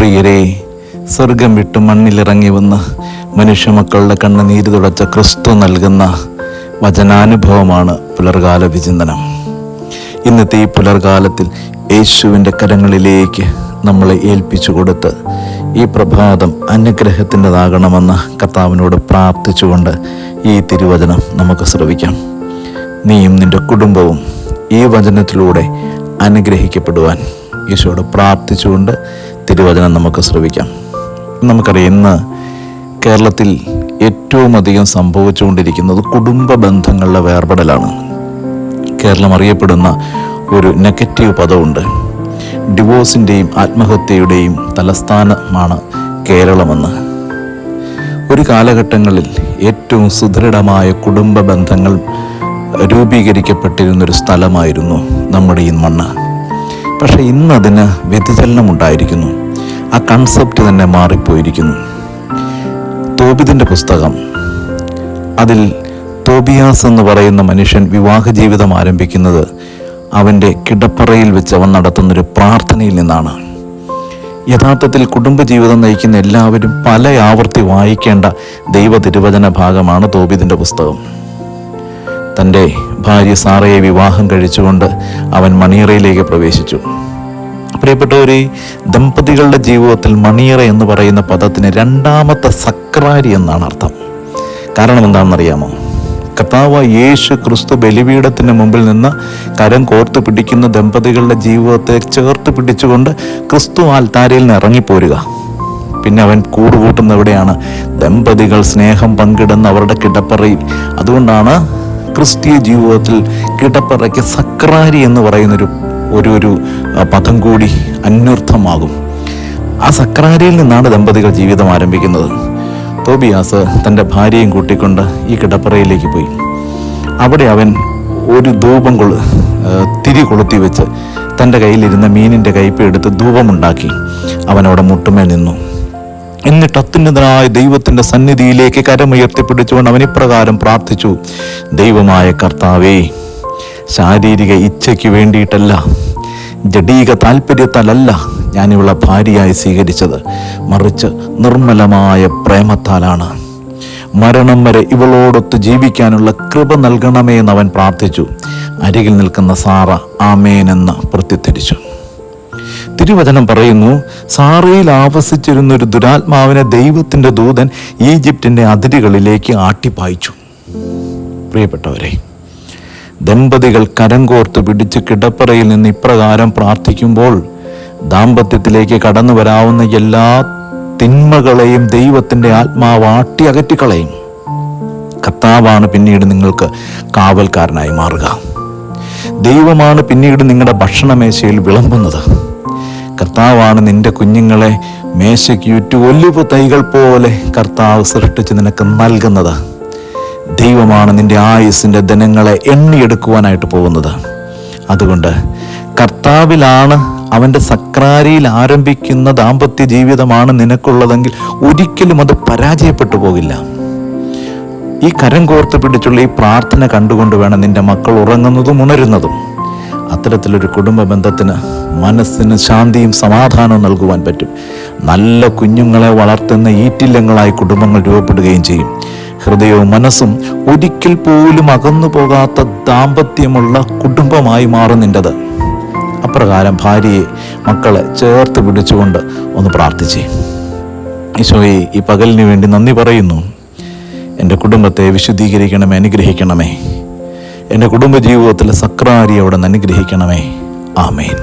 പ്രിയരെ, സ്വർഗം വിട്ട് മണ്ണിലിറങ്ങി വന്ന് മനുഷ്യമക്കളുടെ കണ്ണുനീര് തുടച്ച ക്രിസ്തു നൽകുന്ന വചനാനുഭവമാണ് പുലർകാല വിചിന്തനം. ഇന്നത്തെ ഈ പുലർകാലത്തിൽ യേശുവിൻ്റെ കരങ്ങളിലേക്ക് നമ്മളെ ഏൽപ്പിച്ചു കൊടുത്ത് ഈ പ്രഭാതം അനുഗ്രഹത്തിൻ്റെതാകണമെന്ന് കർത്താവിനോട് പ്രാർത്ഥിച്ചുകൊണ്ട് ഈ തിരുവചനം നമുക്ക് ശ്രവിക്കാം. നീയും നിൻ്റെ കുടുംബവും ഈ വചനത്തിലൂടെ അനുഗ്രഹിക്കപ്പെടുവാൻ ഈശോയോട് പ്രാർത്ഥിച്ചുകൊണ്ട് തിരുവചനം നമുക്ക് ശ്രവിക്കാം. നമുക്കറിയാം, ഇന്ന് കേരളത്തിൽ ഏറ്റവും അധികം സംഭവിച്ചുകൊണ്ടിരിക്കുന്നത് കുടുംബ ബന്ധങ്ങളുടെ വേർപെടലാണ്. കേരളം അറിയപ്പെടുന്ന ഒരു നെഗറ്റീവ് പദമുണ്ട്. ഡിവോഴ്സിൻ്റെയും ആത്മഹത്യയുടെയും തലസ്ഥാനമാണ് കേരളമെന്ന്. ഒരു കാലഘട്ടങ്ങളിൽ ഏറ്റവും സുദൃഢമായ കുടുംബ ബന്ധങ്ങൾ രൂപീകരിക്കപ്പെട്ടിരുന്നൊരു സ്ഥലമായിരുന്നു നമ്മുടെ ഈ മണ്ണ്. പക്ഷേ ഇന്നതിന് വ്യതിചലനമുണ്ടായിരിക്കുന്നു. ആ കൺസെപ്റ്റ് തന്നെ മാറിപ്പോയിരിക്കുന്നു. തോബിതിൻ്റെ പുസ്തകം, അതിൽ തോബിയാസ് എന്ന് പറയുന്ന മനുഷ്യൻ വിവാഹ ജീവിതം ആരംഭിക്കുന്നത് അവൻ്റെ കിടപ്പറയിൽ വെച്ച് അവൻ നടത്തുന്നൊരു പ്രാർത്ഥനയിൽ നിന്നാണ്. യഥാർത്ഥത്തിൽ കുടുംബജീവിതം നയിക്കുന്ന എല്ലാവരും പല ആവർത്തി വായിക്കേണ്ട ദൈവ തിരുവചന ഭാഗമാണ് തോബിതിൻ്റെ പുസ്തകം. തൻ്റെ ഭാര്യ സാറയെ വിവാഹം കഴിച്ചുകൊണ്ട് അവൻ മണിയറയിലേക്ക് പ്രവേശിച്ചു. പ്രിയപ്പെട്ടവരെ, ദമ്പതികളുടെ ജീവിതത്തിൽ മണിയറ എന്ന് പറയുന്ന പദത്തിന് രണ്ടാമത്തെ സക്രാരി എന്നാണ് അർത്ഥം. കാരണം എന്താണെന്നറിയാമോ? കർത്താവ് യേശു ക്രിസ്തു ബലിപീഠത്തിന് മുമ്പിൽ നിന്ന് കരം കോർത്ത് പിടിക്കുന്ന ദമ്പതികളുടെ ജീവിതത്തെ ചേർത്ത് പിടിച്ചുകൊണ്ട് ക്രിസ്തു ആൽത്താരയിൽ നിന്ന് ഇറങ്ങിപ്പോരുക. പിന്നെ അവൻ കൂടുകൂട്ടുന്ന എവിടെയാണ്? ദമ്പതികൾ സ്നേഹം പങ്കിടുന്ന അവരുടെ കിടപ്പറയിൽ. അതുകൊണ്ടാണ് ക്രിസ്തീയ ജീവിതത്തിൽ കിടപ്പറയ്ക്ക് സക്രാരി എന്ന് പറയുന്നൊരു ഒരു പദം കൂടി അന്വർത്ഥമാകും. ആ സക്രാരിയിൽ നിന്നാണ് ദമ്പതികൾ ജീവിതം ആരംഭിക്കുന്നത്. തോബിയാസ് തൻ്റെ ഭാര്യയും കൂട്ടിക്കൊണ്ട് ഈ കിടപ്പറയിലേക്ക് പോയി. അവിടെ അവൻ ഒരു ധൂപം തിരി കൊളുത്തി വെച്ച് തൻ്റെ കയ്യിലിരുന്ന മീനിൻ്റെ കയ്പ് എടുത്ത് ധൂപമുണ്ടാക്കി അവനവിടെ മുട്ടുമേൽ നിന്നു. എന്നിട്ട് അത്യുന്നതനായ ദൈവത്തിൻ്റെ സന്നിധിയിലേക്ക് കരമുയർത്തിപ്പിടിച്ചുകൊണ്ട് അവൻ ഇപ്രകാരം പ്രാർത്ഥിച്ചു: ദൈവമായ കർത്താവേ, ശാരീരിക ഇച്ഛയ്ക്ക് വേണ്ടിയിട്ടല്ല, ജഡീക താല്പര്യത്താലല്ല ഞാനിവളെ ഭാര്യയായി സ്വീകരിച്ചത്, മറിച്ച് നിർമ്മലമായ പ്രേമത്താലാണ്. മരണം വരെ ഇവളോടൊത്ത് ജീവിക്കാനുള്ള കൃപ നൽകണമേ എന്ന് അവൻ പ്രാർത്ഥിച്ചു. അരികിൽ നിൽക്കുന്ന സാറ ആമേൻ എന്ന് പ്രത്യുത്തരിച്ചു. തിരുവചനം പറയുന്നു, സാറയിൽ ആവസിച്ചിരുന്നൊരു ദുരാത്മാവിനെ ദൈവത്തിൻ്റെ ദൂതൻ ഈജിപ്തിൻ്റെ അതിരുകളിലേക്ക് ആട്ടിപ്പായിച്ചു. പ്രിയപ്പെട്ടവരെ, ദമ്പതികൾ കരം കോർത്ത് പിടിച്ച് കിടപ്പറയിൽ നിന്ന് ഇപ്രകാരം പ്രാർത്ഥിക്കുമ്പോൾ ദാമ്പത്യത്തിലേക്ക് കടന്നു വരാവുന്ന എല്ലാ തിന്മകളെയും ദൈവത്തിൻ്റെ ആത്മാവ് ആട്ടി അകറ്റിക്കളയും. കർത്താവാണ് പിന്നീട് നിങ്ങൾക്ക് കാവൽക്കാരനായി മാറുക. ദൈവമാണ് പിന്നീട് നിങ്ങളുടെ ഭക്ഷണമേശയിൽ വിളമ്പുന്നത്. കർത്താവാണ് നിന്റെ കുഞ്ഞുങ്ങളെ മേശയ്ക്ക് ഒലിവ് തൈകൾ പോലെ കർത്താവ് സൃഷ്ടിച്ച് നിനക്ക് നൽകുന്നത്. ദൈവമാണ് നിന്റെ ആയുസ്സിൻ്റെ ദിനങ്ങളെ എണ്ണിയെടുക്കുവാനായിട്ട് പോകുന്നത്. അതുകൊണ്ട് കർത്താവിലാണ്, അവൻ്റെ സക്രാരിയിൽ ആരംഭിക്കുന്ന ദാമ്പത്യ ജീവിതമാണ് നിനക്കുള്ളതെങ്കിൽ ഒരിക്കലും അത് പരാജയപ്പെട്ടു പോകില്ല. ഈ കരം കോർത്ത് പിടിച്ചുള്ള ഈ പ്രാർത്ഥന കണ്ടുകൊണ്ട് വേണം നിന്റെ മക്കൾ ഉറങ്ങുന്നതും ഉണരുന്നതും. അത്തരത്തിലൊരു കുടുംബ ബന്ധത്തിന് മനസ്സിന് ശാന്തിയും സമാധാനവും നൽകുവാൻ പറ്റും. നല്ല കുഞ്ഞുങ്ങളെ വളർത്തുന്ന ഈറ്റില്ലങ്ങളായി കുടുംബങ്ങൾ രൂപപ്പെടുകയും ചെയ്യും. ഹൃദയവും മനസ്സും ഒരിക്കൽ പോലും അകന്നു പോകാത്ത ദാമ്പത്യമുള്ള കുടുംബമായി മാറും നിൻ്റെത്. അപ്രകാരം ഭാര്യയെ, മക്കളെ ചേർത്ത് പിടിച്ചുകൊണ്ട് ഒന്ന് പ്രാർത്ഥിച്ചേ. ഈശോയെ, ഈ പകലിന് വേണ്ടി നന്ദി പറയുന്നു. എൻ്റെ കുടുംബത്തെ വിശുദ്ധീകരിക്കണമേ, അനുഗ്രഹിക്കണമേ. എൻ്റെ കുടുംബജീവിതത്തിലെ സക്രാരി അവിടെ നിന്ന് അനുഗ്രഹിക്കണമേ. ആമേൻ.